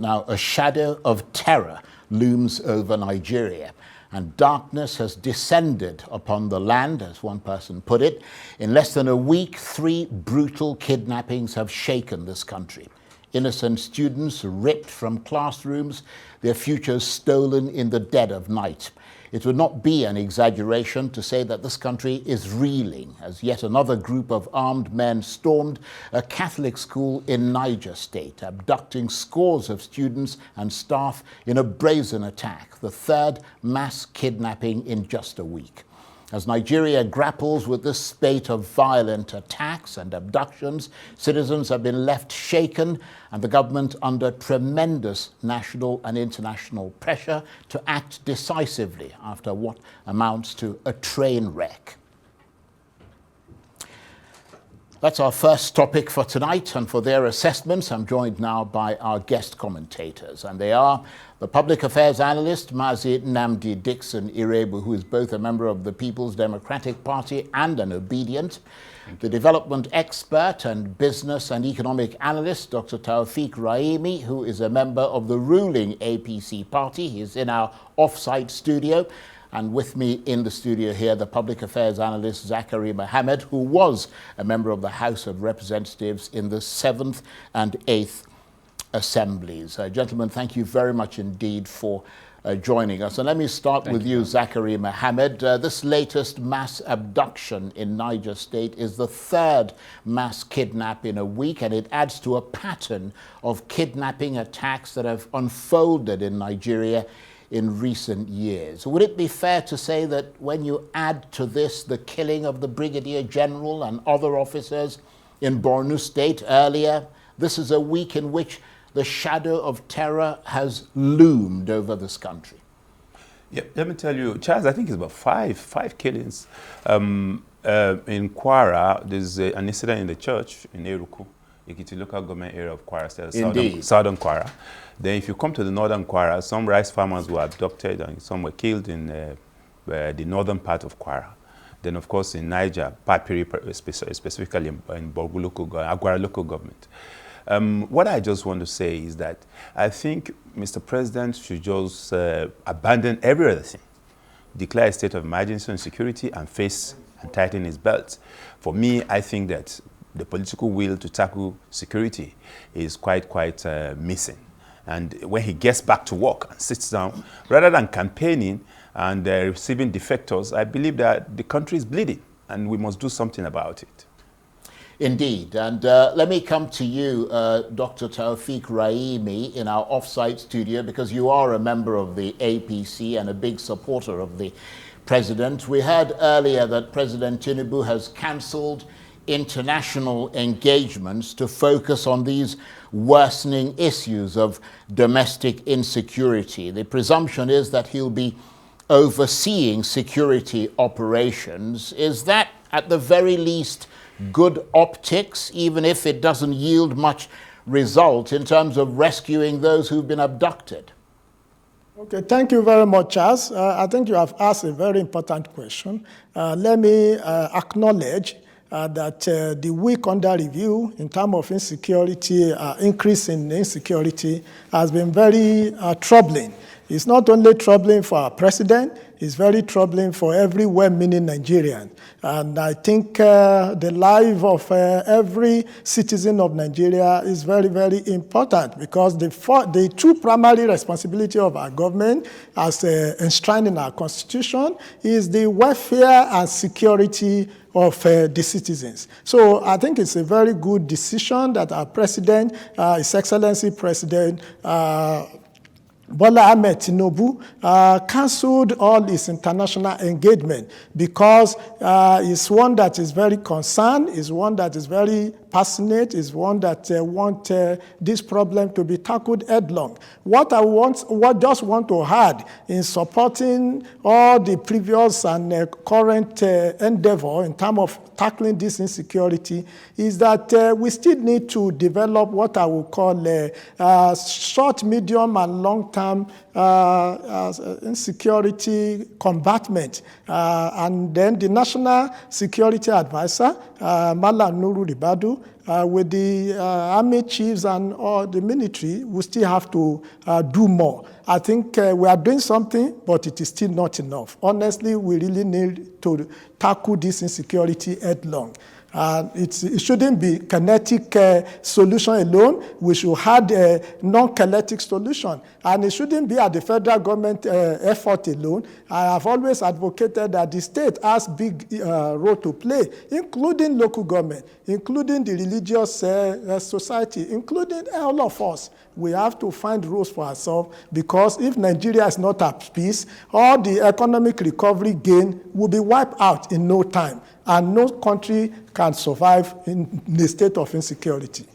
Now, a shadow of terror looms over Nigeria, and darkness has descended upon the land, as one person put it. In less than a week, 3 brutal kidnappings have shaken this country. Innocent students ripped from classrooms, their futures stolen in the dead of night. It would not be an exaggeration to say that this country is reeling as yet another group of armed men stormed a Catholic school in Niger State, abducting scores of students and staff in a brazen attack, the 3rd mass kidnapping in just a week. As Nigeria grapples with this spate of violent attacks and abductions, citizens have been left shaken and the government under tremendous national and international pressure to act decisively after what amounts to a train wreck. That's our first topic for tonight, and for their assessments, I'm joined now by our guest commentators, and they are the public affairs analyst, Mazi Nnamdi Iroegbu, who is both a member of the People's Democratic Party and an obedient, the development expert and business and economic analyst, Dr. Taofiq Raimi, who is a member of the ruling APC party. He's in our off-site studio. And with me in the studio here, the public affairs analyst, Zakari Mohammed, who was a member of the House of Representatives in the 7th and 8th Assemblies. Gentlemen, thank you very much indeed for joining us. And let me start with you, Zakari Mohammed. This latest mass abduction in Niger State is the 3rd mass kidnap in a week, and it adds to a pattern of kidnapping attacks that have unfolded in Nigeria in recent years. Would it be fair to say that when you add to this the killing of the Brigadier General and other officers in Borno State earlier, this is a week in which the shadow of terror has loomed over this country? Yeah, let me tell you, Charles, I think it's about five killings. In Kwara, there's an incident in the church in Iroegbu, Ikiti local government area of Kwara State, southern Kwara. Then if you come to the northern Kwara, some rice farmers were abducted and some were killed in the northern part of Kwara. Then of course in Niger, Papiri, specifically in Agwara local government. What I just want to say is that I think Mr. President should just abandon every other thing, declare a state of emergency and security, and face and tighten his belt. For me, I think that the political will to tackle security is quite missing. And when he gets back to work and sits down, rather than campaigning and receiving defectors, I believe that the country is bleeding and we must do something about it. Indeed. And let me come to you, Dr. Taofiq Raimi, in our off-site studio, because you are a member of the APC and a big supporter of the president. We heard earlier that President Tinubu has cancelled international engagements to focus on these worsening issues of domestic insecurity. The presumption is that he'll be overseeing security operations. Is that, at the very least, good optics, even if it doesn't yield much result in terms of rescuing those who've been abducted? Okay, thank you very much, Charles. I think you have asked a very important question. Let me acknowledge that the week under review in terms of insecurity, increase in insecurity has been very troubling. It's not only troubling for our president, it's very troubling for every well-meaning Nigerian. And I think the life of every citizen of Nigeria is very important, because the two primary responsibility of our government, as enshrined in our constitution, is the welfare and security of the citizens. So I think it's a very good decision that our president, His Excellency President Bola Ahmed Tinubu cancelled all his international engagement, because it's one that is very concerned, is one that is very passionate, is one that wants this problem to be tackled headlong. What I just want to add in supporting all the previous and current endeavor in terms of tackling this insecurity is that we still need to develop what I would call short, medium, and long-term long-term insecurity combatant. And then the National Security Advisor, Malam Nuru Ribadu, with the army chiefs and all the military, we still have to do more. I think we are doing something, but it is still not enough. Honestly, we really need to tackle this insecurity headlong. It shouldn't be kinetic solution alone. We should have a non-kinetic solution. And it shouldn't be at the federal government effort alone. I have always advocated that the state has big role to play, including local government, including the religious society, including all of us. We have to find rules for ourselves, because if Nigeria is not at peace, all the economic recovery gain will be wiped out in no time. And no country can survive in the state of insecurity.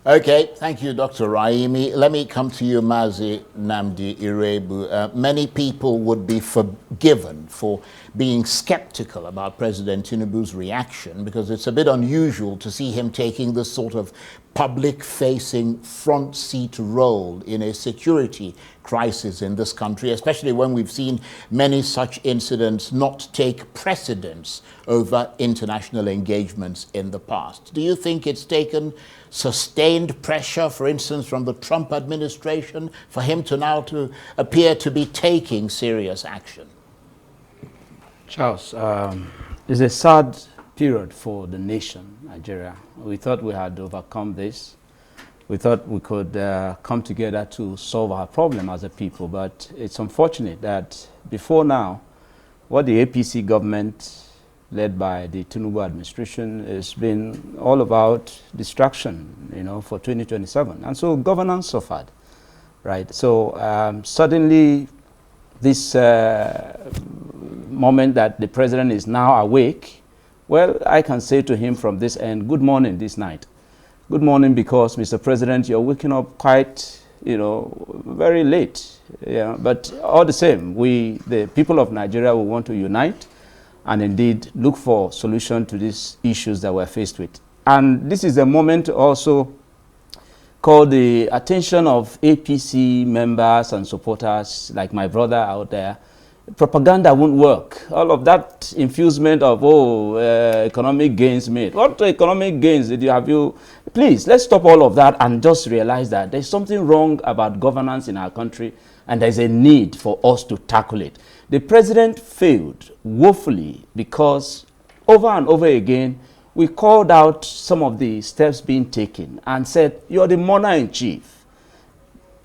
Okay, thank you, Dr. Raimi. Let me come to you, Mazi Nnamdi Iroegbu. Many people would be forgiven for being skeptical about President Tinubu's reaction, because it's a bit unusual to see him taking this sort of public-facing front seat role in a security crisis in this country, especially when we've seen many such incidents not take precedence over international engagements in the past. Do you think it's taken sustained pressure, for instance, from the Trump administration for him to now to appear to be taking serious action? Charles, it's a sad period for the nation, Nigeria. We thought we had overcome this. We thought we could come together to solve our problem as a people, but it's unfortunate that before now, what the APC government, led by the Tinubu administration, has been all about distraction, for 2027. And so governance suffered, right? So suddenly, this moment that the president is now awake, well, I can say to him from this end, good morning this night. Good morning, because, Mr. President, you're waking up quite, very late. Yeah, but all the same, the people of Nigeria, will want to unite and indeed look for solution to these issues that we're faced with. And this is a moment to also call the attention of APC members and supporters, like my brother out there. Propaganda won't work. All of that infusement of, economic gains made. What economic gains did you have? Please, let's stop all of that and just realize that there's something wrong about governance in our country, and there's a need for us to tackle it. The president failed woefully because over and over again, we called out some of the steps being taken and said, you're the monarch-in-chief.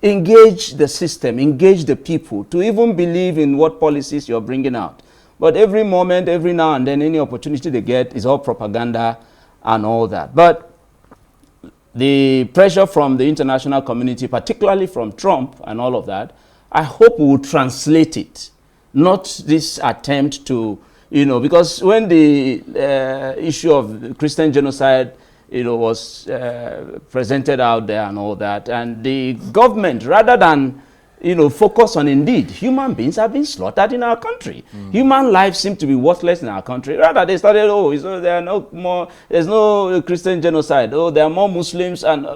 Engage the system, engage the people to even believe in what policies you're bringing out. But every moment, every now and then, any opportunity they get is all propaganda and all that. But the pressure from the international community, particularly from Trump and all of that, I hope we will translate it. Not this attempt to, because when the issue of Christian genocide was presented out there and all that, and the government, rather than focus on indeed human beings have been slaughtered in our country. Human lives seem to be worthless in our country. Rather, they started, there are no more, there's no Christian genocide. There are more Muslims, and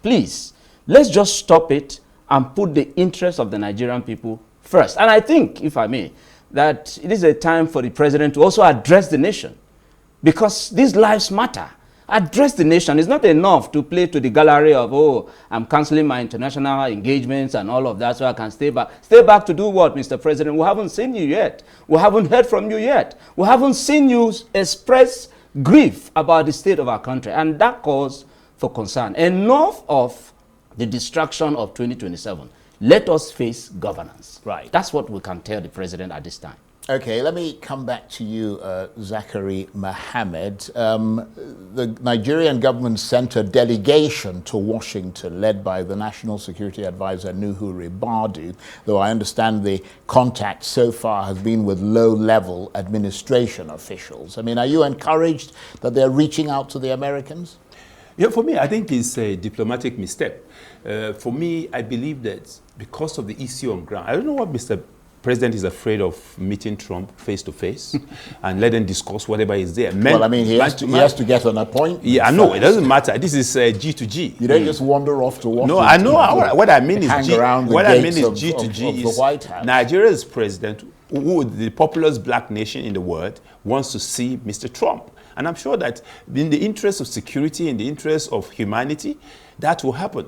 please, let's just stop it and put the interests of the Nigerian people first. And I think, if I may, that it is a time for the president to also address the nation, because these lives matter. Address the nation. It's not enough to play to the gallery of, I'm canceling my international engagements and all of that so I can stay back. Stay back to do what, Mr. President? We haven't seen you yet. We haven't heard from you yet. We haven't seen you express grief about the state of our country, and that calls for concern. Enough of the distraction of 2027. Let us face governance. Right. That's what we can tell the president at this time. Okay, let me come back to you, Zakari Mohammed. The Nigerian government sent a delegation to Washington led by the National Security Advisor Nuhu Ribadu, though I understand the contact so far has been with low-level administration officials. I mean, are you encouraged that they're reaching out to the Americans? Yeah, for me, I think it's a diplomatic misstep. For me, I believe that because of the issue on ground, I don't know what Mr. president is afraid of meeting Trump face to face and let them discuss whatever is there. Well, I mean, he has to get an appointment. Yeah, I know. It doesn't matter. This is G to G. You don't just wander off to Washington. No, I know. What I mean is G to G of is the White House. Nigeria's president, who the populous black nation in the world, wants to see Mr. Trump. And I'm sure that in the interest of security, in the interest of humanity, that will happen.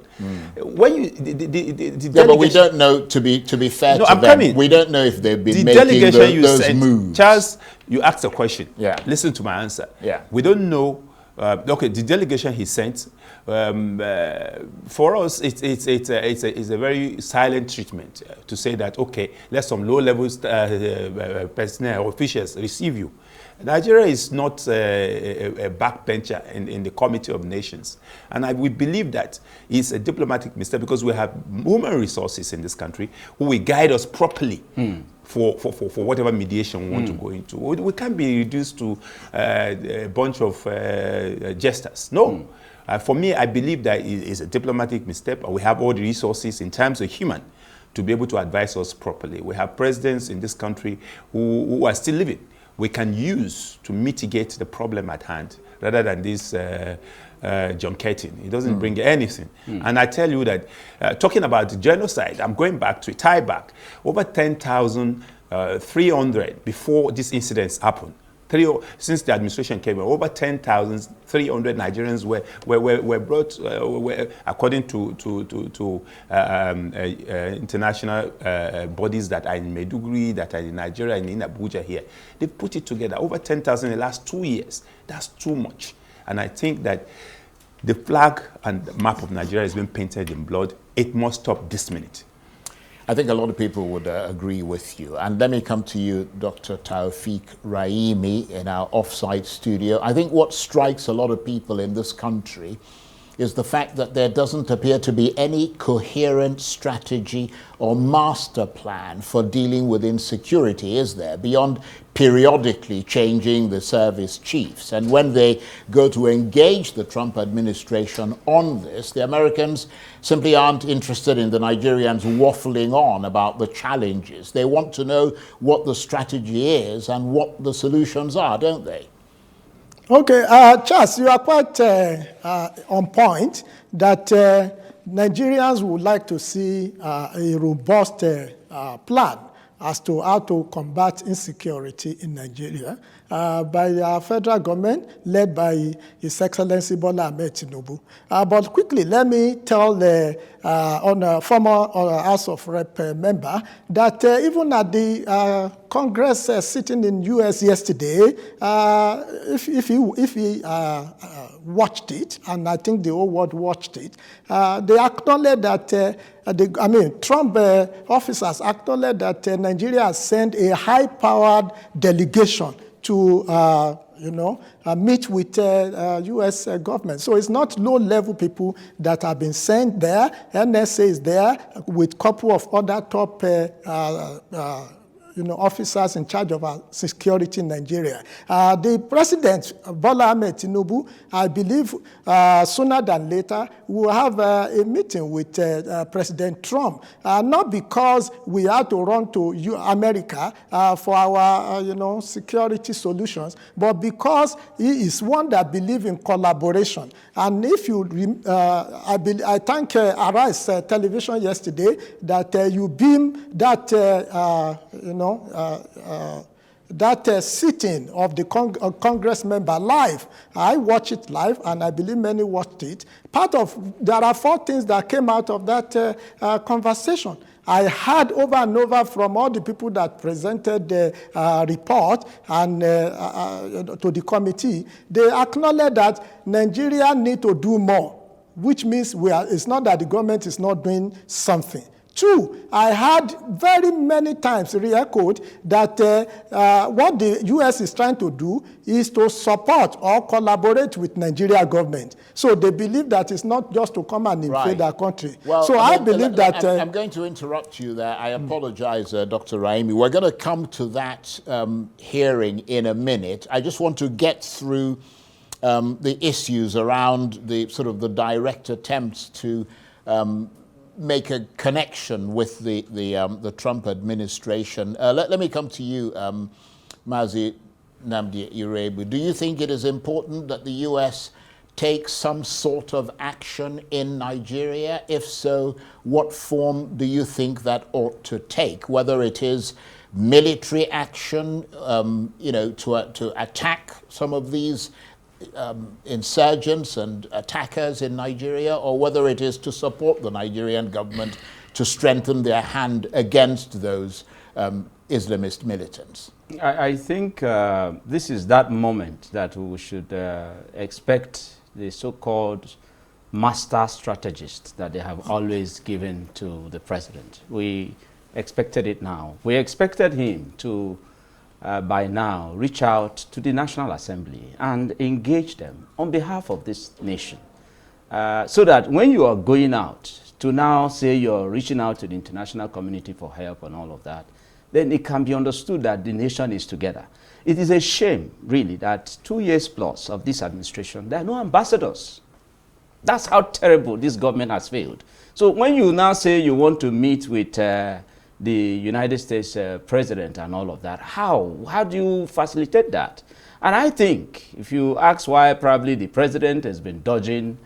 When you, yeah, but we don't know, to be fair to them, we don't know if they've been making those moves. Charles, you asked a question. Yeah. Listen to my answer. Yeah. We don't know. Okay, the delegation he sent, for us, it's a very silent treatment to say that, okay, let some low-level personnel or officials receive you. Nigeria is not a backbencher in the Committee of Nations. And we believe that it's a diplomatic mistake because we have human resources in this country who will guide us properly for whatever mediation we want to go into. We can't be reduced to a bunch of jesters. No. For me, I believe that it is a diplomatic mistake, but we have all the resources in terms of human to be able to advise us properly. We have presidents in this country who are still living. We can use to mitigate the problem at hand rather than this junketing. It doesn't bring anything. And I tell you that, talking about genocide, I'm going back to it, tie back. Over 10,300 before these incidents happened. Since the administration came in, over 10,300 Nigerians were brought, according to international bodies that are in Maiduguri, that are in Nigeria, and in Abuja here. They put it together, over 10,000 in the last 2 years. That's too much. And I think that the flag and the map of Nigeria has been painted in blood. It must stop this minute. I think a lot of people would agree with you. And let me come to you, Dr. Taofiq Raimi, in our off-site studio. I think what strikes a lot of people in this country is the fact that there doesn't appear to be any coherent strategy or master plan for dealing with insecurity, is there, beyond periodically changing the service chiefs. And when they go to engage the Trump administration on this, the Americans simply aren't interested in the Nigerians waffling on about the challenges. They want to know what the strategy is and what the solutions are, don't they? Okay, Charles, you are quite on point that Nigerians would like to see a robust plan as to how to combat insecurity in Nigeria by our federal government led by His Excellency Bola Ahmed Tinubu. But quickly, let me tell the former House of Rep member that even at the Congress sitting in U.S. yesterday, if he watched it, and I think the whole world watched it, they acknowledged that Trump officers acknowledged that Nigeria has sent a high-powered delegation to meet with U.S. government. So it's not low-level people that have been sent there. NSA is there with a couple of other top officers in charge of our security in Nigeria. The president, Bola Ahmed Tinubu, I believe sooner than later, will have a meeting with President Trump, not because we have to run to America for our security solutions, but because he is one that believes in collaboration. And if you, I thank Arise Television yesterday that you beam that, that sitting of the Congress member live. I watched it live, and I believe many watched it. There are 4 things that came out of that conversation. I heard over and over from all the people that presented the report and to the committee. They acknowledge that Nigeria need to do more, which means it's not that the government is not doing something. 2, I heard very many times re-echoed that what the U.S. is trying to do is to support or collaborate with Nigeria government. So they believe that it's not just to come and invade our country. Well, so I believe that... I'm going to interrupt you there. I apologize, Dr. Raimi. We're going to come to that hearing in a minute. I just want to get through the issues around the sort of the direct attempts to make a connection with the Trump administration. Let me come to you, Mazi Nnamdi Iroegbu. Do you think it is important that the U.S. take some sort of action in Nigeria? If so, what form do you think that ought to take? Whether it is military action, to attack some of these insurgents and attackers in Nigeria, or whether it is to support the Nigerian government to strengthen their hand against those Islamist militants? I think this is that moment that we should expect the so-called master strategist that they have always given to the president. We expected it now. We expected him to, by now, reach out to the National Assembly and engage them on behalf of this nation. So that when you are going out to now say you're reaching out to the international community for help and all of that, then it can be understood that the nation is together. It is a shame, really, that 2 years plus of this administration, there are no ambassadors. That's how terrible this government has failed. So when you now say you want to meet with the United States president and all of that, how do you facilitate that? And I think if you ask why probably the president has been dodging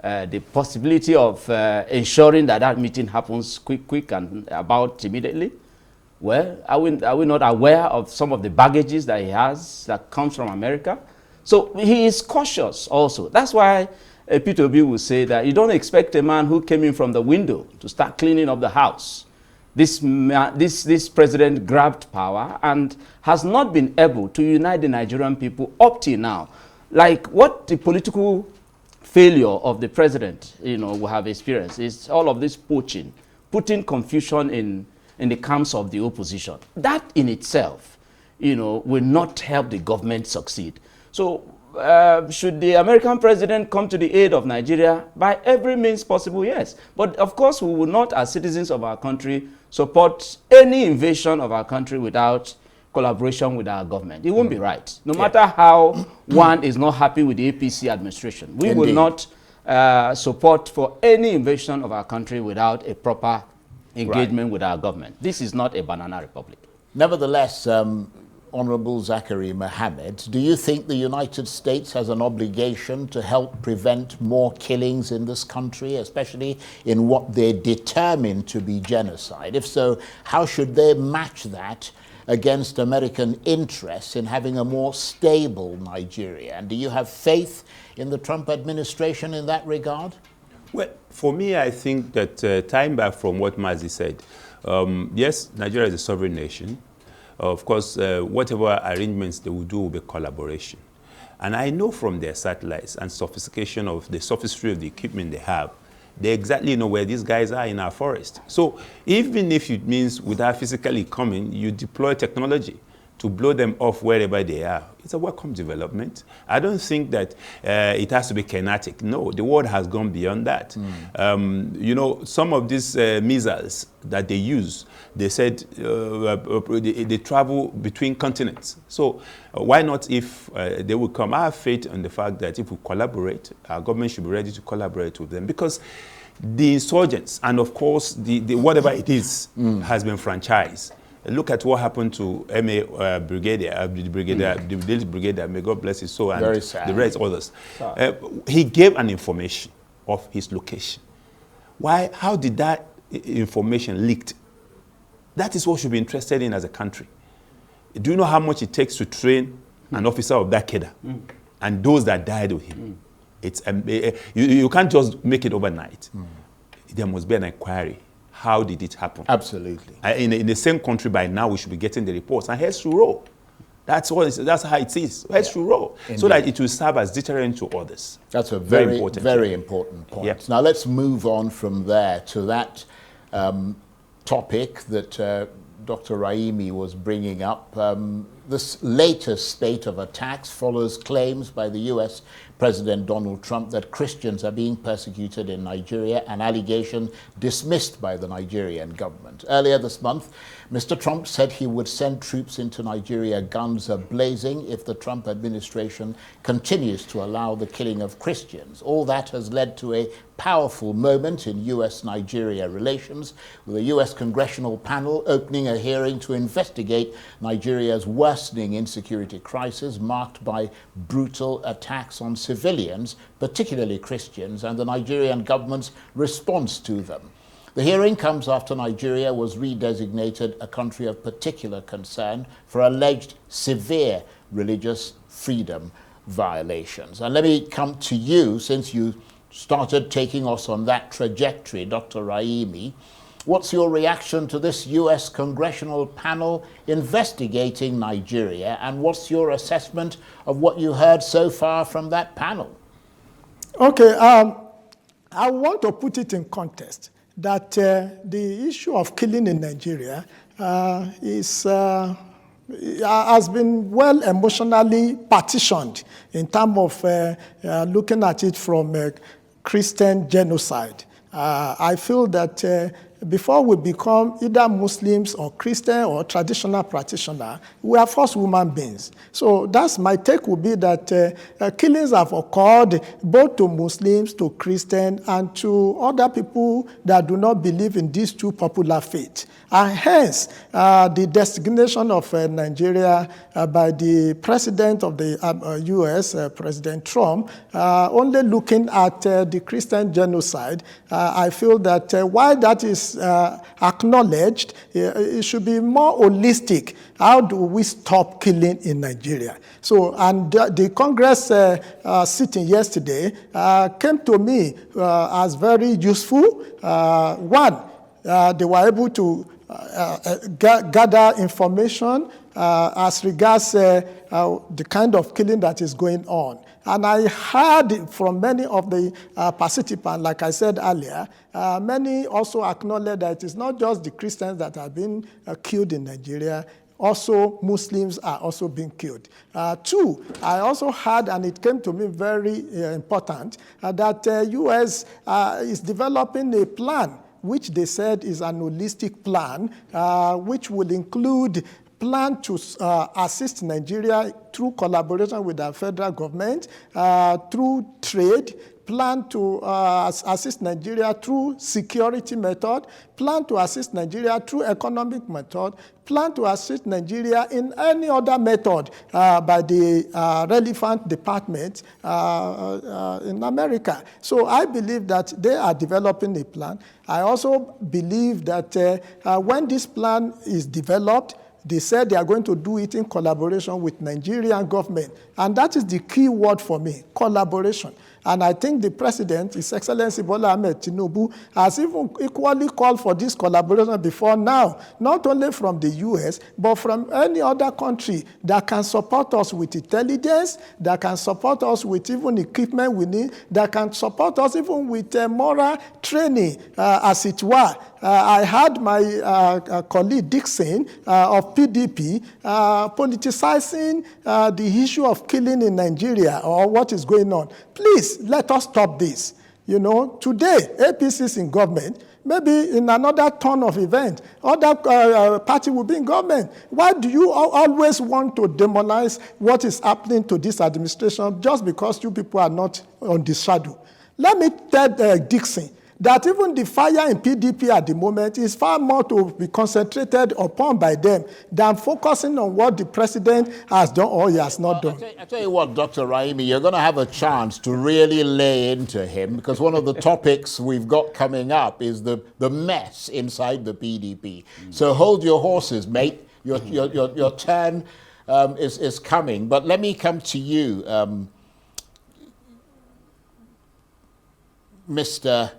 the possibility of ensuring that that meeting happens quick and about immediately, well, are we not aware of some of the baggages that he has that comes from America? So he is cautious also. That's why P2B will say that you don't expect a man who came in from the window to start cleaning up the house. This president grabbed power and has not been able to unite the Nigerian people up till now. Like what the political failure of the president, will have experienced is all of this poaching, putting confusion in the camps of the opposition. That in itself, will not help the government succeed. So should the American president come to the aid of Nigeria? By every means possible, yes. But of course, we will not, as citizens of our country, support any invasion of our country without collaboration with our government. It won't be right. No matter how one is not happy with the APC administration, we will not support for any invasion of our country without a proper engagement with our government. This is not a banana republic. Nevertheless, Honorable Zakari Mohammed, do you think the United States has an obligation to help prevent more killings in this country, especially in what they determine to be genocide? If so, how should they match that against American interests in having a more stable Nigeria? And do you have faith in the Trump administration in that regard? Well, for me, I think that tying back from what Mazi said, yes, Nigeria is a sovereign nation. Of course, whatever arrangements they will do will be collaboration. And I know from their satellites and sophistication of the sophistry of the equipment they have, they exactly know where these guys are in our forest. So even if it means without physically coming, you deploy technology to blow them off wherever they are. It's a welcome development. I don't think that it has to be kinetic. No, the world has gone beyond that. Some of these missiles that they use, they said they travel between continents. So why not if they will come? I have faith in the fact that if we collaborate, our government should be ready to collaborate with them, because the insurgents and of course the whatever it is has been franchised. Look at what happened to M.A. Brigadier, the Brigadier, may God bless his soul, and the rest others. He gave an information of his location. Why? How did that information leaked? That is what we should be interested in as a country. Do you know how much it takes to train an officer of that cadre and those that died with him? It's you can't just make it overnight. There must be an inquiry. How did it happen? Absolutely. In the same country by now, we should be getting the reports. And heads to roll. That's how it is. Heads to roll. Indeed. So that it will serve as deterrent to others. That's a very important point. Yep. Now let's move on from there to that topic that Dr. Raimi was bringing up. This latest spate of attacks follows claims by the US President Donald Trump that Christians are being persecuted in Nigeria, an allegation dismissed by the Nigerian government. Earlier this month, Mr. Trump said he would send troops into Nigeria guns a-blazing if the Trump administration continues to allow the killing of Christians. All that has led to a powerful moment in US-Nigeria relations, with a US congressional panel opening a hearing to investigate Nigeria's worsening insecurity crisis, marked by brutal attacks on civilians, particularly Christians, and the Nigerian government's response to them. The hearing comes after Nigeria was redesignated a country of particular concern for alleged severe religious freedom violations. And let me come to you, since you started taking us on that trajectory, Dr. Raimi. What's your reaction to this US congressional panel investigating Nigeria, and what's your assessment of what you heard so far from that panel? Okay, I want to put it in context that the issue of killing in Nigeria has been well emotionally partitioned in terms of looking at it from Christian genocide. I feel that before we become either Muslims or Christian or traditional practitioner, we are first human beings. So that's my take, would be that killings have occurred both to Muslims, to Christians, and to other people that do not believe in these two popular faiths. And hence, the designation of Nigeria by the president of the US, President Trump, only looking at the Christian genocide, I feel that while that is acknowledged, it should be more holistic. How do we stop killing in Nigeria? So, and the Congress sitting yesterday came to me as very useful. One, they were able to gather information as regards the kind of killing that is going on. And I heard from many of the participants, like I said earlier, many also acknowledge that it is not just the Christians that have been killed in Nigeria, also Muslims are also being killed. Two, I also heard, and it came to me very important, that U.S. is developing a plan, which they said is an holistic plan, which will include plan to assist Nigeria through collaboration with the federal government, through trade, plan to assist Nigeria through security method, plan to assist Nigeria through economic method, plan to assist Nigeria in any other method by the relevant department in America. So I believe that they are developing a plan. I also believe that when this plan is developed, they said they are going to do it in collaboration with Nigerian government. And that is the key word for me, collaboration. And I think the president, His Excellency Bola Ahmed Tinubu, has even equally called for this collaboration before now, not only from the US, but from any other country that can support us with intelligence, that can support us with even equipment we need, that can support us even with moral training, as it were. I heard my colleague Dixon of PDP politicizing the issue of killing in Nigeria, or what is going on. Please, let us stop this. You know, today, APC is in government. Maybe in another turn of event, other party will be in government. Why do you always want to demonize what is happening to this administration just because you people are not on the shadow? Let me tell Dixon that even the fire in PDP at the moment is far more to be concentrated upon by them than focusing on what the president has done or he has not done. I tell you what, Dr. Raimi, you're going to have a chance to really lay into him, because one of the topics we've got coming up is the mess inside the PDP. So hold your horses, mate. Your turn is coming. But let me come to you, Mr.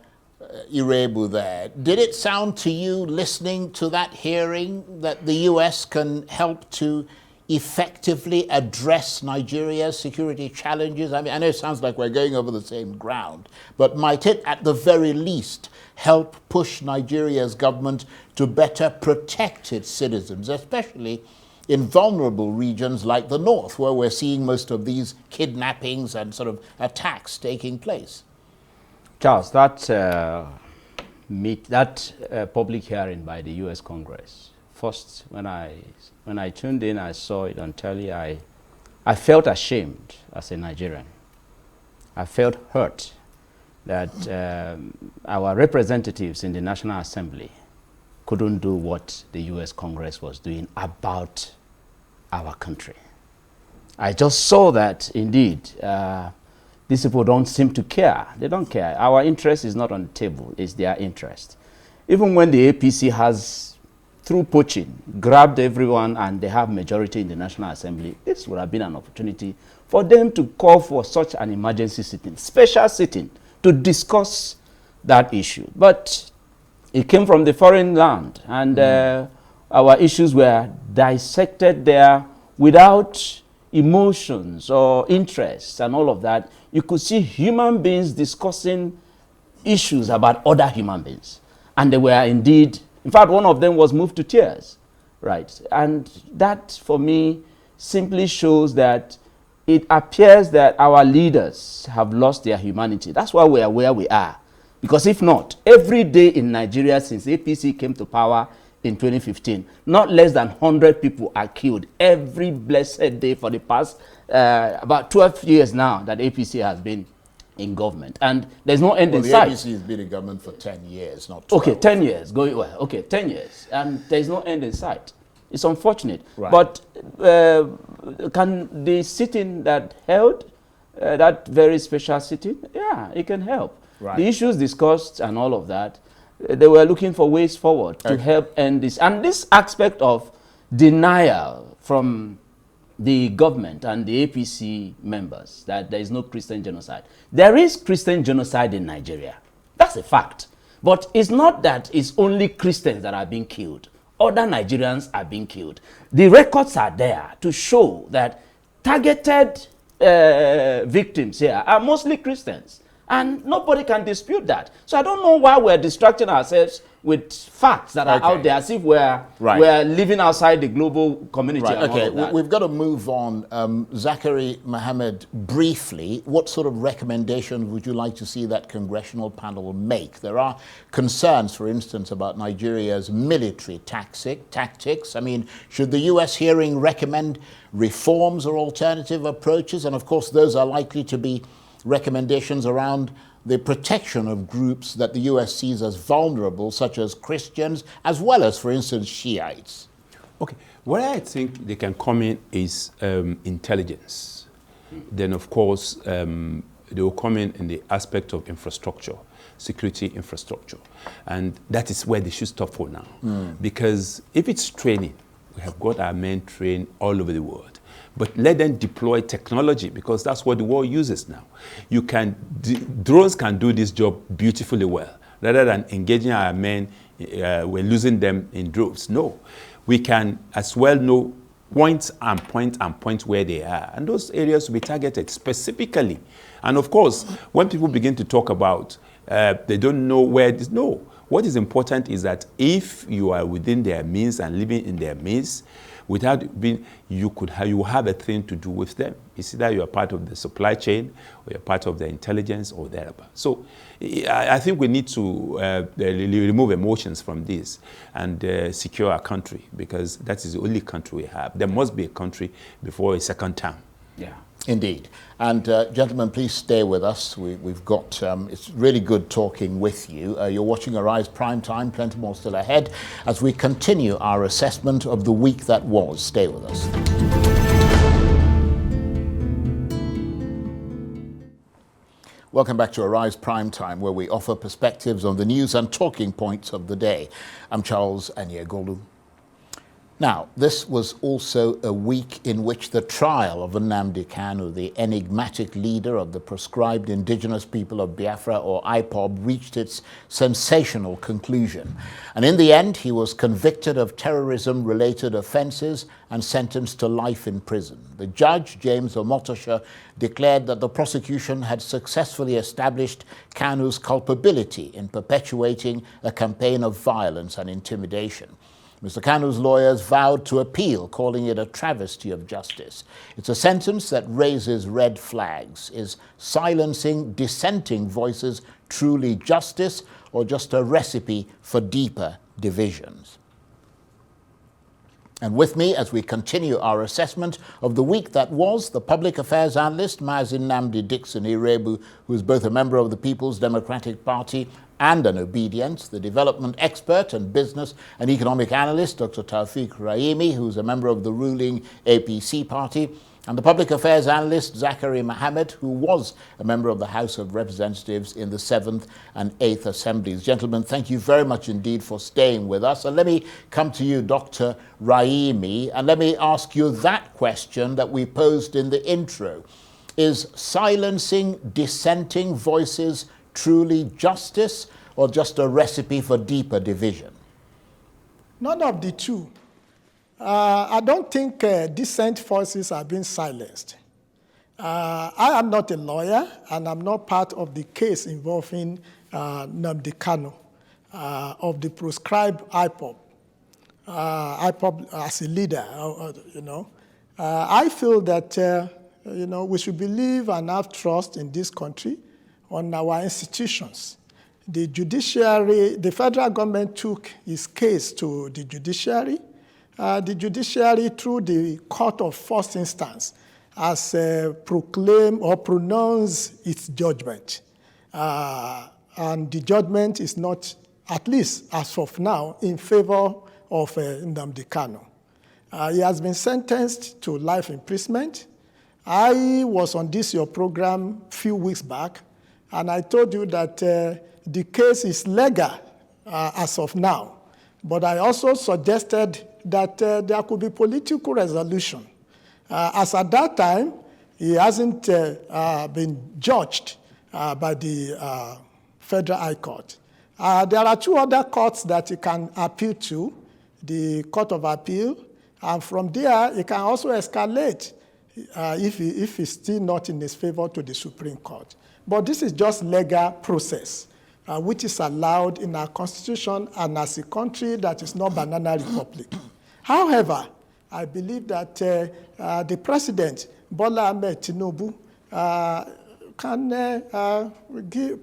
Iroegbu there. Did it sound to you, listening to that hearing, that the US can help to effectively address Nigeria's security challenges? I mean, I know it sounds like we're going over the same ground, but might it at the very least help push Nigeria's government to better protect its citizens, especially in vulnerable regions like the north, where we're seeing most of these kidnappings and sort of attacks taking place? Charles, that public hearing by the U.S. Congress, first, when I tuned in, I saw it on telly, I felt ashamed as a Nigerian. I felt hurt that our representatives in the National Assembly couldn't do what the U.S. Congress was doing about our country. I just saw that, indeed, these people don't seem to care. They don't care. Our interest is not on the table. It's their interest. Even when the APC has, through poaching, grabbed everyone and they have majority in the National Assembly, this would have been an opportunity for them to call for such an emergency sitting, special sitting, to discuss that issue. But it came from the foreign land, and our issues were dissected there without emotions or interests and all of that. You could see human beings discussing issues about other human beings. And they were indeed, in fact, one of them was moved to tears, right? And that, for me, simply shows that it appears that our leaders have lost their humanity. That's why we are where we are. Because if not, every day in Nigeria since APC came to power in 2015, not less than 100 people are killed every blessed day for the past about 12 years now that APC has been in government. And there's no end in sight. The APC has been in government for 10 years, not 12. Okay, 10 years. Okay, 10 years. And there's no end in sight. It's unfortunate. Right. But can the sitting that held, that very special sitting, yeah, it can help. Right. The issues discussed and all of that, they were looking for ways forward to help end this. And this aspect of denial from the government and the APC members that there is no Christian genocide. There is Christian genocide in Nigeria. That's a fact. But it's not that it's only Christians that are being killed. Other Nigerians are being killed. The records are there to show that targeted victims here are mostly Christians. And nobody can dispute that. So I don't know why we're distracting ourselves with facts that are out there as if we're living outside the global community. Right. And all of that. We've got to move on. Zakari, Mohammed, briefly, what sort of recommendations would you like to see that congressional panel make? There are concerns, for instance, about Nigeria's military tactics. I mean, should the U.S. hearing recommend reforms or alternative approaches? And of course, those are likely to be recommendations around the protection of groups that the U.S. sees as vulnerable, such as Christians, as well as, for instance, Shiites. Okay, where I think they can come in is intelligence. Then, of course, they will come in the aspect of infrastructure, security infrastructure. And that is where they should stop for now. Because if it's training, we have got our men trained all over the world. But let them deploy technology, because that's what the world uses now. Drones can do this job beautifully well. Rather than engaging our men, we're losing them in droves. No, we can as well know point where they are. And those areas will be targeted specifically. And of course, when people begin to talk about, they don't know where it is. No, what is important is that if you are within their means and living in their means, without being, you have a thing to do with them. It's either you are part of the supply chain, or you're part of the intelligence, or thereabout. So I think we need to remove emotions from this and secure our country, because that is the only country we have. There must be a country before a second term. Yeah. Indeed. And gentlemen, please stay with us. We've got, it's really good talking with you. You're watching Arise Prime Time, plenty more still ahead as we continue our assessment of the week that was. Stay with us. Welcome back to Arise Prime Time, where we offer perspectives on the news and talking points of the day. I'm Charles Nnamdi. Now, this was also a week in which the trial of Nnamdi Kanu, the enigmatic leader of the proscribed indigenous people of Biafra, or IPOB, reached its sensational conclusion. And in the end, he was convicted of terrorism-related offences and sentenced to life in prison. The judge, James Omotosha, declared that the prosecution had successfully established Kanu's culpability in perpetuating a campaign of violence and intimidation. Mr. Kanu's lawyers vowed to appeal, calling it a travesty of justice. It's a sentence that raises red flags. Is silencing dissenting voices truly justice, or just a recipe for deeper divisions? And with me, as we continue our assessment of the week that was, the public affairs analyst, Nnamdi Iroegbu, who is both a member of the People's Democratic Party and an obedient, the development expert and business and economic analyst, Dr. Raimi, who's a member of the ruling APC party, and the public affairs analyst, Zakari, Mohammed, who was a member of the House of Representatives in the 7th and 8th Assemblies. Gentlemen, thank you very much indeed for staying with us. And let me come to you, Dr. Raimi, and let me ask you that question that we posed in the intro. Is silencing dissenting voices truly justice, or just a recipe for deeper division? None of the two. I don't think dissent voices are being silenced. I am not a lawyer, and I'm not part of the case involving Nnamdi Kanu of the proscribed IPOB as a leader. I feel that we should believe and have trust in this country on our institutions. The judiciary, the federal government took its case to the judiciary. The judiciary, through the court of first instance, has proclaimed or pronounced its judgment. And the judgment is not, at least as of now, in favor of Nnamdi Kanu. He has been sentenced to life imprisonment. I was on your program a few weeks back, and I told you that the case is legal as of now. But I also suggested that there could be political resolution. As at that time, he hasn't been judged by the Federal High Court. There are two other courts that he can appeal to, the Court of Appeal, and from there, he can also escalate if he's still not in his favor to the Supreme Court. But this is just legal process, which is allowed in our constitution and as a country that is not banana republic. However, I believe that the president, Bola Ahmed Tinubu, can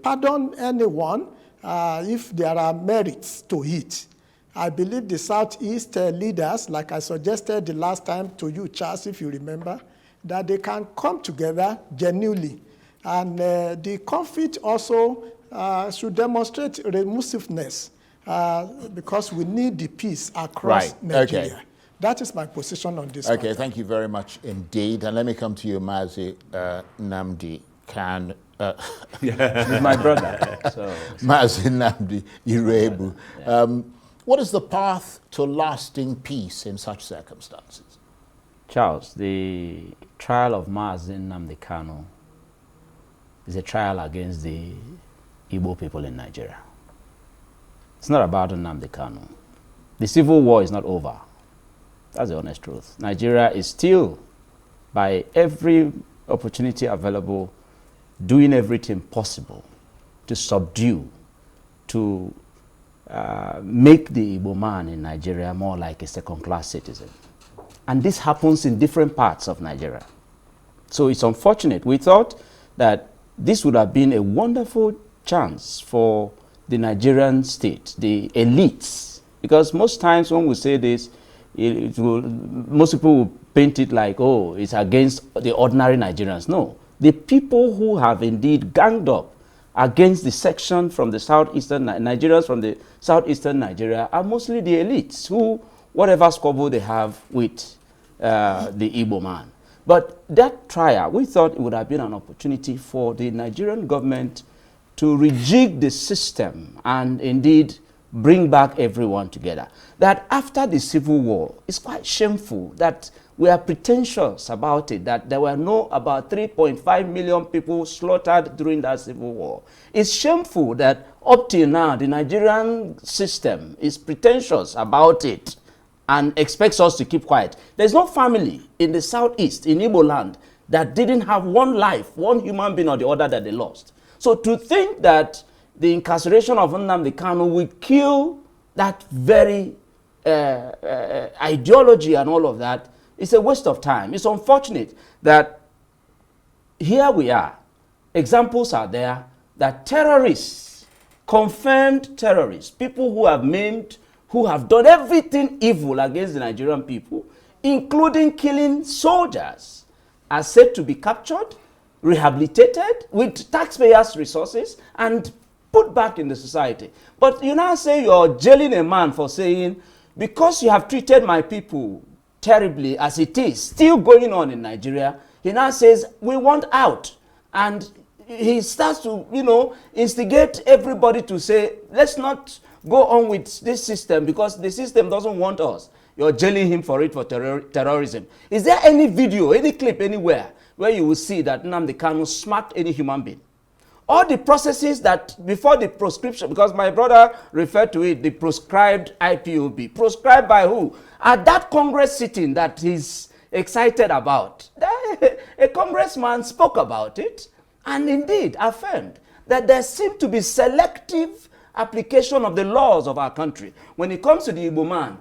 pardon anyone if there are merits to it. I believe the Southeast leaders, like I suggested the last time to you, Charles, if you remember, that they can come together genuinely. And the conflict also should demonstrate remossiveness because we need the peace across Nigeria. Okay. That is my position on this. Okay, thank you very much indeed. And let me come to you, Nnamdi Kanu. He's my brother. So. Nnamdi Iroegbu. What is the path to lasting peace in such circumstances? Charles, the trial of Nnamdi Kanu is a trial against the Igbo people in Nigeria. It's not about Nnamdi Kanu. The civil war is not over. That's the honest truth. Nigeria is still, by every opportunity available, doing everything possible to subdue, to make the Igbo man in Nigeria more like a second-class citizen. And this happens in different parts of Nigeria. So it's unfortunate. We thought that this would have been a wonderful chance for the Nigerian state, the elites, because most times when we say this, most people will paint it like, oh, it's against the ordinary Nigerians. No, the people who have indeed ganged up against the section from the southeastern Nigerians from the southeastern Nigeria are mostly the elites who, whatever squabble they have with the Igbo man. But that trial, we thought it would have been an opportunity for the Nigerian government to rejig the system and indeed bring back everyone together. That after the Civil War, it's quite shameful that we are pretentious about it, that there were about 3.5 million people slaughtered during that Civil War. It's shameful that up till now, the Nigerian system is pretentious about it and expects us to keep quiet. There's no family in the southeast, in Igbo land, that didn't have one life, one human being or the other that they lost. So to think that the incarceration of Nnamdi Kanu will kill that very ideology and all of that, it's a waste of time. It's unfortunate that here we are. Examples are there that terrorists, confirmed terrorists, people who have maimed, who have done everything evil against the Nigerian people, including killing soldiers, are said to be captured, rehabilitated with taxpayers' resources, and put back in the society. But you now say you're jailing a man for saying, because you have treated my people terribly as it is still going on in Nigeria, he now says, we want out. And he starts to, instigate everybody to say, let's not go on with this system because the system doesn't want us. You're jailing him for it for terrorism. Is there any video, any clip anywhere where you will see that Nnamdi Kanu smacked any human being? All the processes that before the proscription, because my brother referred to it, the proscribed IPOB. Proscribed by who? At that Congress sitting that he's excited about, a congressman spoke about it and indeed affirmed that there seemed to be selective application of the laws of our country. When it comes to the Igbo man,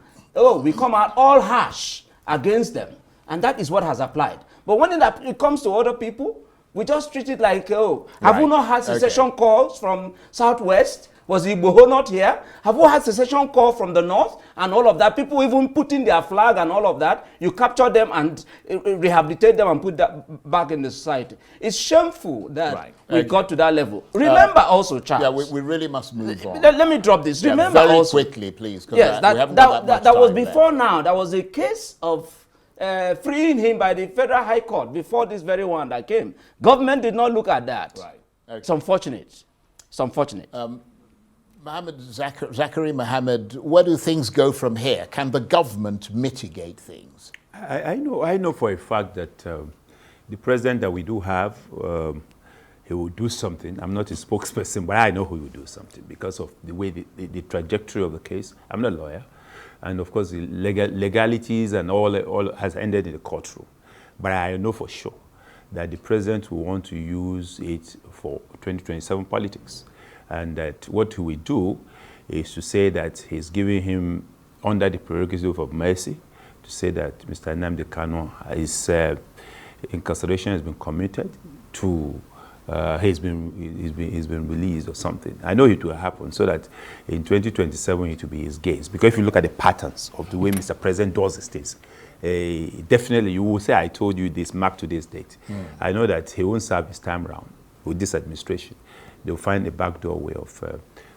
we come out all harsh against them. And that is what has applied. But when it comes to other people, we just treat it like, have we not had secession calls from Southwest? Was Igbo not here? Have we had secession call from the North and all of that? People even putting their flag and all of that. You capture them and rehabilitate them and put that back in the society. It's shameful that we got to that level. Remember also, Charles. Yeah, we really must move on. Let me drop this. Yeah, remember very also, quickly, please. Yes, that was before now. That was a case of freeing him by the Federal High Court before this very one that came. Government did not look at that. Right. Okay. It's unfortunate. It's unfortunate. Mohammed, Zakari Mohammed, where do things go from here? Can the government mitigate things? I know for a fact that the president that we do have, he will do something. I'm not a spokesperson, but I know he will do something because of the way the trajectory of the case. I'm not a lawyer. And of course, the legalities and all has ended in the courtroom. But I know for sure that the president will want to use it for 2027 politics. And that what he will do is to say that he's giving him under the prerogative of mercy, to say that Mr. Nnamdi Kanu, his incarceration has been committed to, he's been released or something. I know it will happen so that in 2027 it will be his gains. Because if you look at the patterns of the way Mr. President does these things, definitely you will say, I told you this, mark to this date. I know that he won't serve his time around with this administration. They'll find a backdoor way of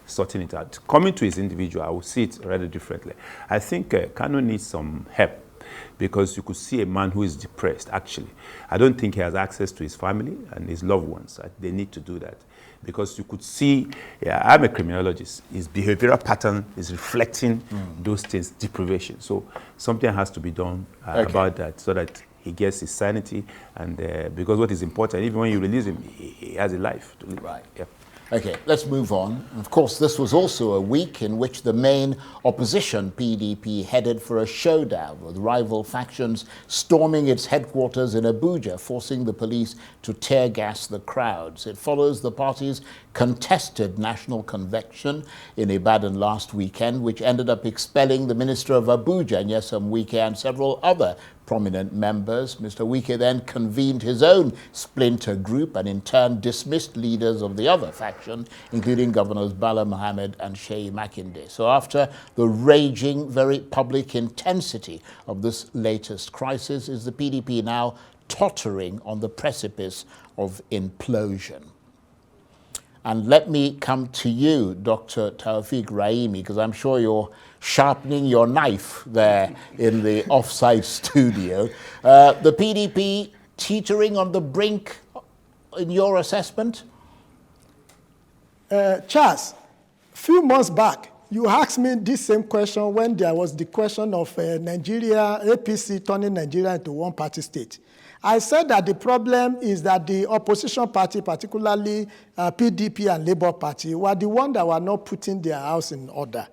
sorting it out. Coming to his individual, I will see it rather differently. I think Kanu needs some help because you could see a man who is depressed, actually. I don't think he has access to his family and his loved ones. They need to do that because you could see, I'm a criminologist, his behavioral pattern is reflecting those things, deprivation. So something has to be done about that so that he gets his sanity, and because what is important, even when you release him, he has a life to live. Right. Yeah. Okay, let's move on. Of course, this was also a week in which the main opposition, PDP, headed for a showdown with rival factions storming its headquarters in Abuja, forcing the police to tear gas the crowds. It follows the party's contested national convention in Ibadan last weekend, which ended up expelling the Minister of Abuja, Nyesom Wike, and several other prominent members. Mr. Wike then convened his own splinter group and in turn dismissed leaders of the other faction, including Governors Bala Mohammed and Sheyi Makinde. So after the raging, very public intensity of this latest crisis, is the PDP now tottering on the precipice of implosion? And let me come to you, Dr. Taufeeq Raimi, because I'm sure you're sharpening your knife there in the offsite studio. The PDP teetering on the brink, in your assessment? Charles, a few months back, you asked me this same question when there was the question of Nigeria, APC turning Nigeria into one-party state. I said that the problem is that the opposition party, particularly PDP and Labour Party, were the ones that were not putting their house in order.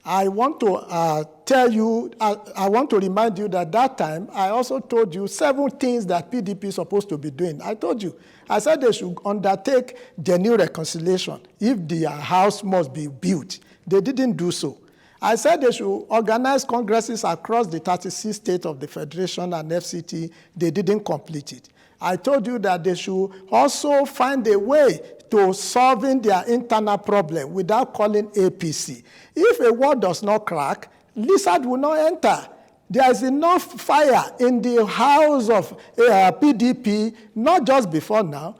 I want to tell you, I want to remind you that that time, I also told you 7 things that PDP is supposed to be doing. I told you. I said they should undertake genuine reconciliation if their house must be built. They didn't do so. I said they should organize congresses across the 36 states of the Federation and FCT. They didn't complete it. I told you that they should also find a way to solving their internal problem without calling APC. If a wall does not crack, lizard will not enter. There is enough fire in the house of PDP, not just before now.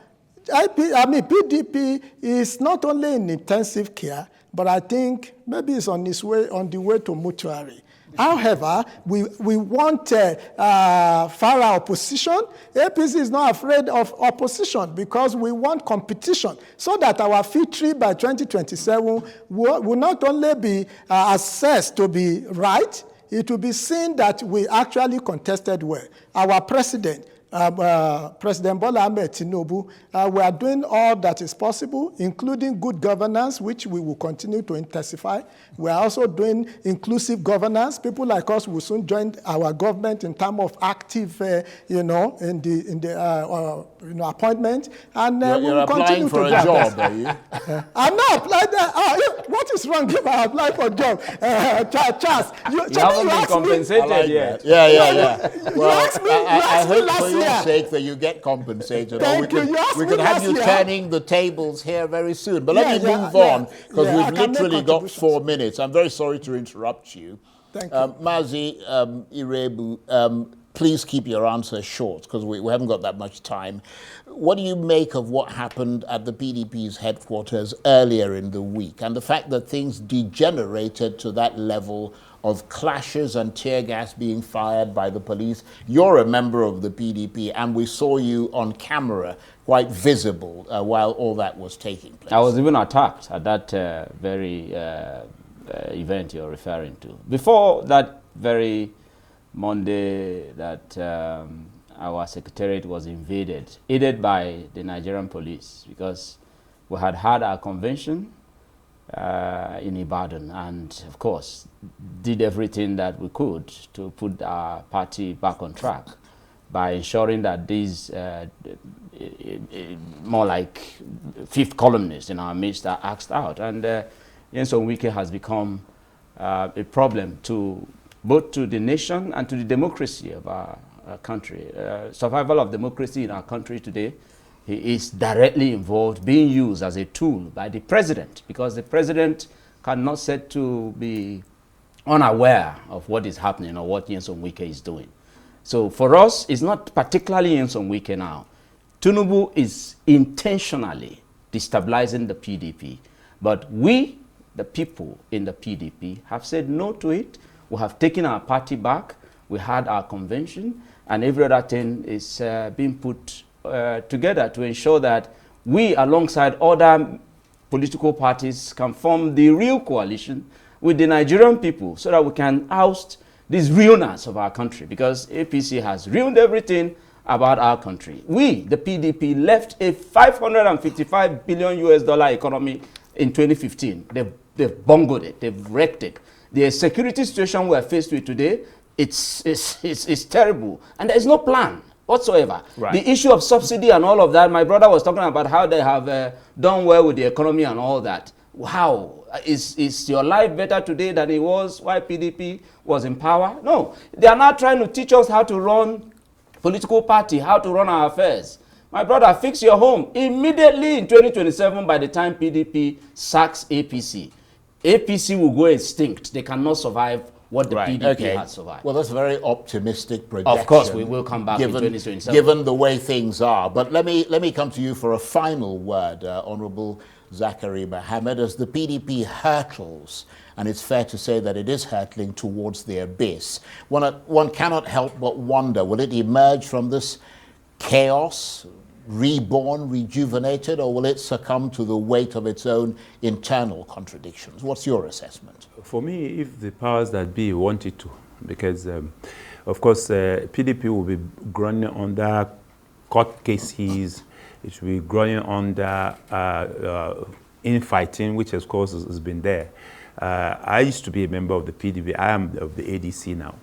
PDP is not only in intensive care, but I think maybe it's on the way to mortuary. However, we want far opposition. APC is not afraid of opposition because we want competition so that our victory by 2027 will not only be assessed to be right, it will be seen that we actually contested well. Our president, President Bola Ahmed Tinubu, we are doing all that is possible, including good governance, which we will continue to intensify. We are also doing inclusive governance. People like us will soon join our government in terms of active, in the appointment. And you're applying for a job, are you? I'm not applying that. What is wrong if I apply for a job? Charles, you haven't been compensated yet. Yeah. Well, I hope for your sake that you get compensated. Thank you. We can have you turning the tables here very soon. But let me move on, because we've literally got 4 minutes. I'm very sorry to interrupt you. Thank you. Mazi Iroegbu, please keep your answer short, because we haven't got that much time. What do you make of what happened at the PDP's headquarters earlier in the week, and the fact that things degenerated to that level of clashes and tear gas being fired by the police? You're a member of the PDP, and we saw you on camera, quite visible, while all that was taking place. I was even attacked at that very event you're referring to. Before that very Monday that our secretariat was invaded, aided by the Nigerian police, because we had had our convention in Ibadan, and of course did everything that we could to put our party back on track by ensuring that these more like fifth columnists in our midst are axed out. And Nyesom Wike has become a problem to both to the nation and to the democracy of our country. Survival of democracy in our country today, he is directly involved, being used as a tool by the president, because the president cannot said to be unaware of what is happening or what Nyesom Wike is doing. So for us, it's not particularly Nyesom Wike now. Tinubu is intentionally destabilizing the PDP, but we, the people in the PDP, have said no to it. We have taken our party back. We had our convention, and every other thing is being put together to ensure that we, alongside other political parties, can form the real coalition with the Nigerian people so that we can oust these ruiners of our country, because APC has ruined everything about our country. We, the PDP, left a $555 billion US economy in 2015. They've bungled it. They've wrecked it. The security situation we're faced with today, it's terrible. And there's no plan whatsoever. Right. The issue of subsidy and all of that, my brother was talking about how they have done well with the economy and all that. How? Is your life better today than it was while PDP was in power? No. They are now trying to teach us how to run political party, how to run our affairs. My brother, fix your home. Immediately in 2027, by the time PDP sacks APC, APC will go extinct. They cannot survive what the PDP has survived. Well, that's a very optimistic projection. Of course, we will come back in 2027. Given the way things are. But let me come to you for a final word, Honorable Zakari Mohammed, as the PDP hurtles, and it's fair to say that it is hurtling towards the abyss. One cannot help but wonder, will it emerge from this chaos, reborn, rejuvenated, or will it succumb to the weight of its own internal contradictions? What's your assessment? For me, if the powers that be wanted to, because of course PDP will be groaning under court cases, it will be groaning under infighting, which of course has been there. I used to be a member of the PDP. I am of the ADC now.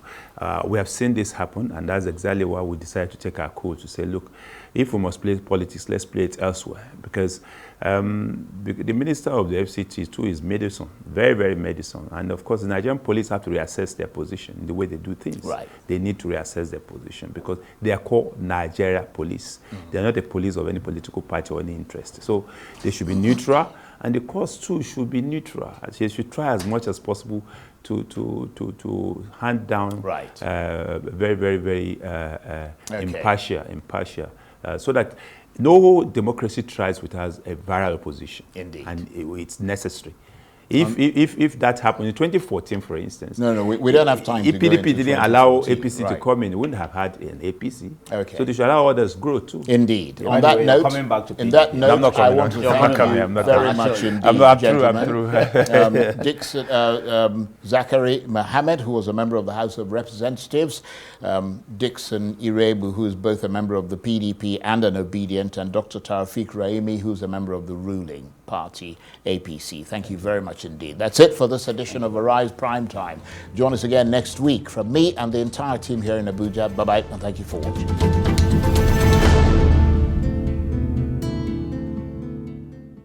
We have seen this happen, and that's exactly why we decided to take our call to say, look, if we must play politics, let's play it elsewhere. Because the minister of the FCT too is medicine, very, very medicine. And of course, the Nigerian police have to reassess their position in the way they do things. Right. They need to reassess their position because they are called Nigeria police. They are not a police of any political party or any interest. So they should be neutral, and the courts too should be neutral. They should try as much as possible to hand down right. Very, very, very Okay. impartial, so that no democracy thrives without a viral opposition. Indeed. And it's necessary. If that happened in 2014, for instance. No, we don't have time to If go PDP into didn't allow 2014, APC to right. come in, we wouldn't have had an APC. Okay. So they should allow others grow too. Indeed. By On the that way, note, coming back to in PDP. that note, I'm not I coming, want to I'm not thank coming, you I'm not very coming. much indeed, I'm gentlemen. through. Dixon, Zakari Mohammed, who was a member of the House of Representatives, Dixon Iroegbu, who is both a member of the PDP and an obedient, and Dr. Taufik Raimi, who's a member of the ruling party, APC. Thank you very much indeed. That's it for this edition of Arise Prime Time. Join us again next week. From me and the entire team here in Abuja, bye-bye, and thank you for watching.